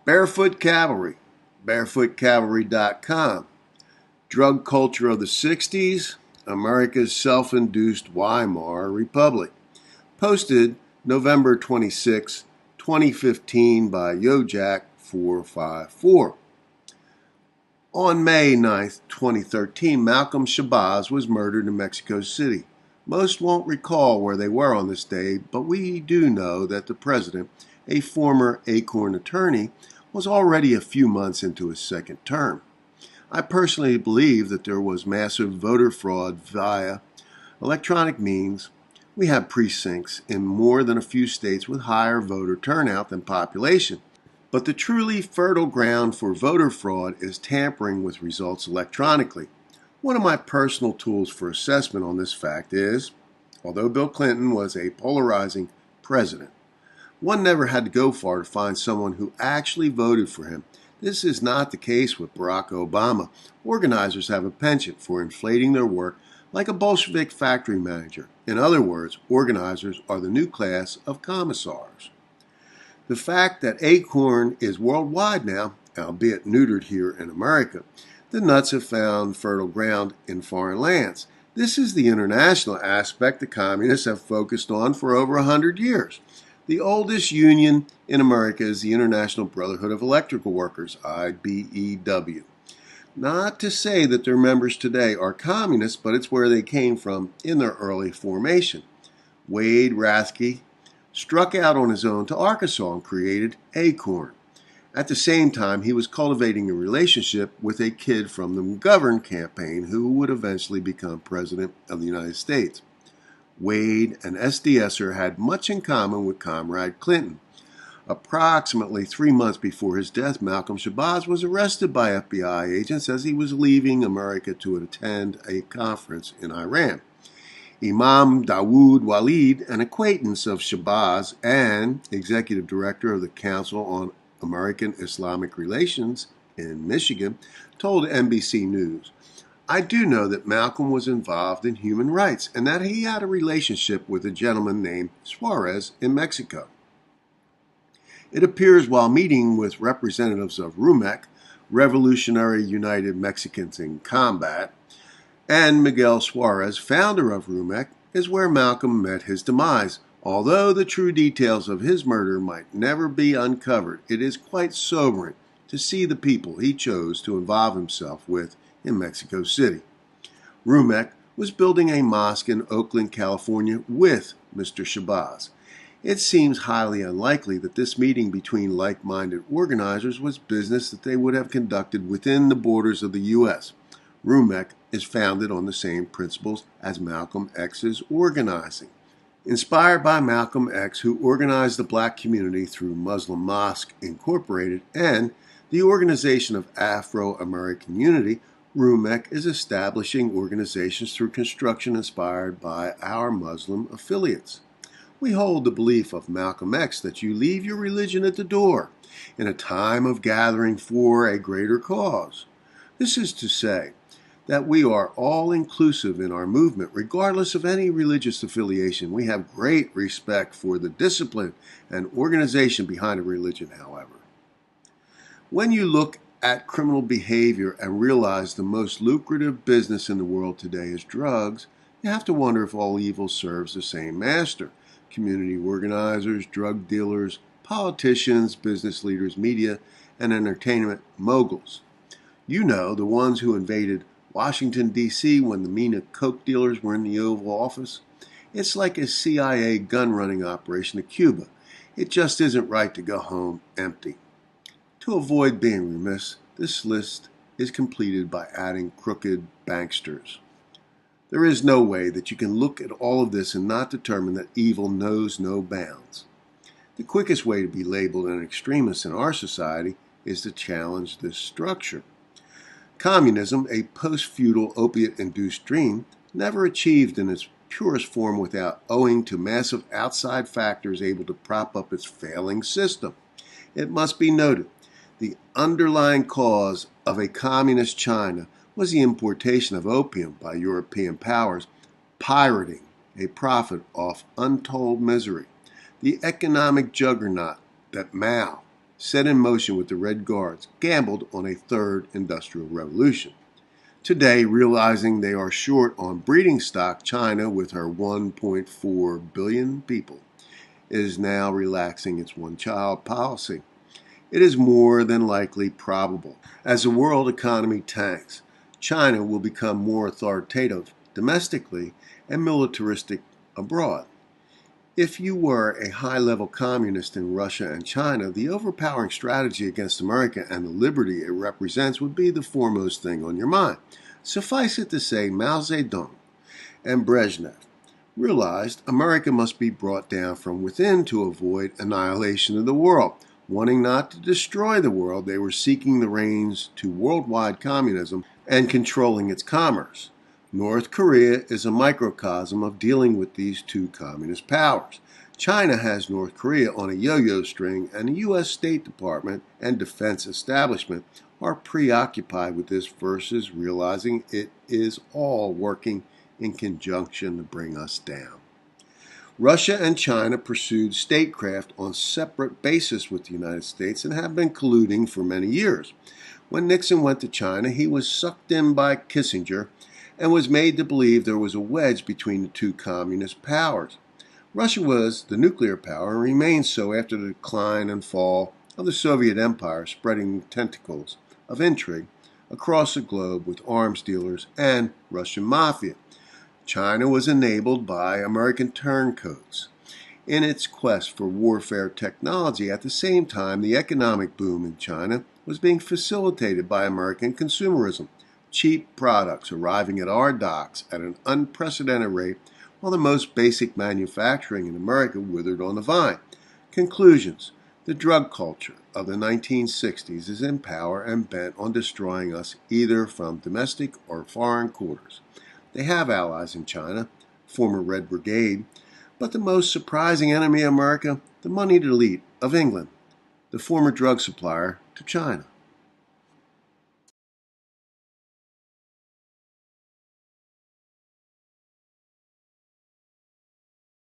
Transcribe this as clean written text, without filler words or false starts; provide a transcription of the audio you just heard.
Barefoot Cavalry, barefootcavalry.com. Drug Culture of the 60's, America's Self-Induced Weimar Republic. Posted November 26, 2015 by Yojack454. On May 9, 2013, Malcolm Shabazz was murdered in Mexico City. Most won't recall where they were on this day, but we do know that the president, a former Acorn attorney, was already a few months into his second term. I personally believe that there was massive voter fraud via electronic means. We have precincts in more than a few states with higher voter turnout than population. But the truly fertile ground for voter fraud is tampering with results electronically. One of my personal tools for assessment on this fact is, although Bill Clinton was a polarizing president, one never had to go far to find someone who actually voted for him. This is not the case with Barack Obama. Organizers have a penchant for inflating their work like a Bolshevik factory manager. In other words, organizers are the new class of commissars. The fact that Acorn is worldwide now, albeit neutered here in America, the nuts have found fertile ground in foreign lands. This is the international aspect the communists have focused on for over 100 years. The oldest union in America is the International Brotherhood of Electrical Workers, IBEW. Not to say that their members today are communists, but it's where they came from in their early formation. Wade Rathke struck out on his own to Arkansas and created Acorn. At the same time, he was cultivating a relationship with a kid from the McGovern campaign who would eventually become President of the United States. Wade and SDSer had much in common with Comrade Clinton. Approximately 3 months before his death, Malcolm Shabazz was arrested by FBI agents as he was leaving America to attend a conference in Iran. Imam Dawood Walid, an acquaintance of Shabazz and executive director of the Council on American Islamic Relations in Michigan, told NBC News, "I do know that Malcolm was involved in human rights and that he had a relationship with a gentleman named Suarez in Mexico." It appears while meeting with representatives of RUMEC, Revolutionary United Mexicans in Combat, and Miguel Suarez, founder of RUMEC, is where Malcolm met his demise. Although the true details of his murder might never be uncovered, it is quite sobering to see the people he chose to involve himself with in Mexico City. RUMEC was building a mosque in Oakland, California with Mr. Shabazz. It seems highly unlikely that this meeting between like-minded organizers was business that they would have conducted within the borders of the U.S. RUMEC is founded on the same principles as Malcolm X's organizing. Inspired by Malcolm X, who organized the black community through Muslim Mosque Incorporated and the Organization of Afro-American Unity, RUMEC is establishing organizations through construction inspired by our Muslim affiliates. We hold the belief of Malcolm X that you leave your religion at the door in a time of gathering for a greater cause. This is to say that we are all-inclusive in our movement, regardless of any religious affiliation. We have great respect for the discipline and organization behind a religion, however. When you look at criminal behavior and realize the most lucrative business in the world today is drugs, you have to wonder if all evil serves the same master. Community organizers, drug dealers, politicians, business leaders, media, and entertainment moguls. You know, the ones who invaded Washington, D.C. when the MENA coke dealers were in the Oval Office. It's like a CIA gun-running operation to Cuba. It just isn't right to go home empty. To avoid being remiss, this list is completed by adding crooked banksters. There is no way that you can look at all of this and not determine that evil knows no bounds. The quickest way to be labeled an extremist in our society is to challenge this structure. Communism, a post-feudal opiate-induced dream, never achieved in its purest form without owing to massive outside factors able to prop up its failing system. It must be noted, the underlying cause of a communist China was the importation of opium by European powers, pirating a profit off untold misery. The economic juggernaut that Mao set in motion with the Red Guards, gambled on a third industrial revolution. Today, realizing they are short on breeding stock, China, with her 1.4 billion people, is now relaxing its one-child policy. It is more than likely probable, as the world economy tanks, China will become more authoritative domestically and militaristic abroad. If you were a high-level communist in Russia and China, the overpowering strategy against America and the liberty it represents would be the foremost thing on your mind. Suffice it to say, Mao Zedong and Brezhnev realized America must be brought down from within to avoid annihilation of the world. Wanting not to destroy the world, they were seeking the reins to worldwide communism and controlling its commerce. North Korea is a microcosm of dealing with these two communist powers. China has North Korea on a yo-yo string, and the U.S. State Department and defense establishment are preoccupied with this versus realizing it is all working in conjunction to bring us down. Russia and China pursued statecraft on separate bases with the United States and have been colluding for many years. When Nixon went to China, he was sucked in by Kissinger and was made to believe there was a wedge between the two communist powers. Russia was the nuclear power and remained so after the decline and fall of the Soviet Empire, spreading tentacles of intrigue across the globe with arms dealers and Russian mafia. China was enabled by American turncoats in its quest for warfare technology. At the same time, the economic boom in China was being facilitated by American consumerism, cheap products arriving at our docks at an unprecedented rate, while the most basic manufacturing in America withered on the vine. Conclusions. The drug culture of the 1960s is in power and bent on destroying us either from domestic or foreign quarters. They have allies in China, former Red Brigade, but the most surprising enemy of America, the moneyed elite of England, the former drug supplier to China.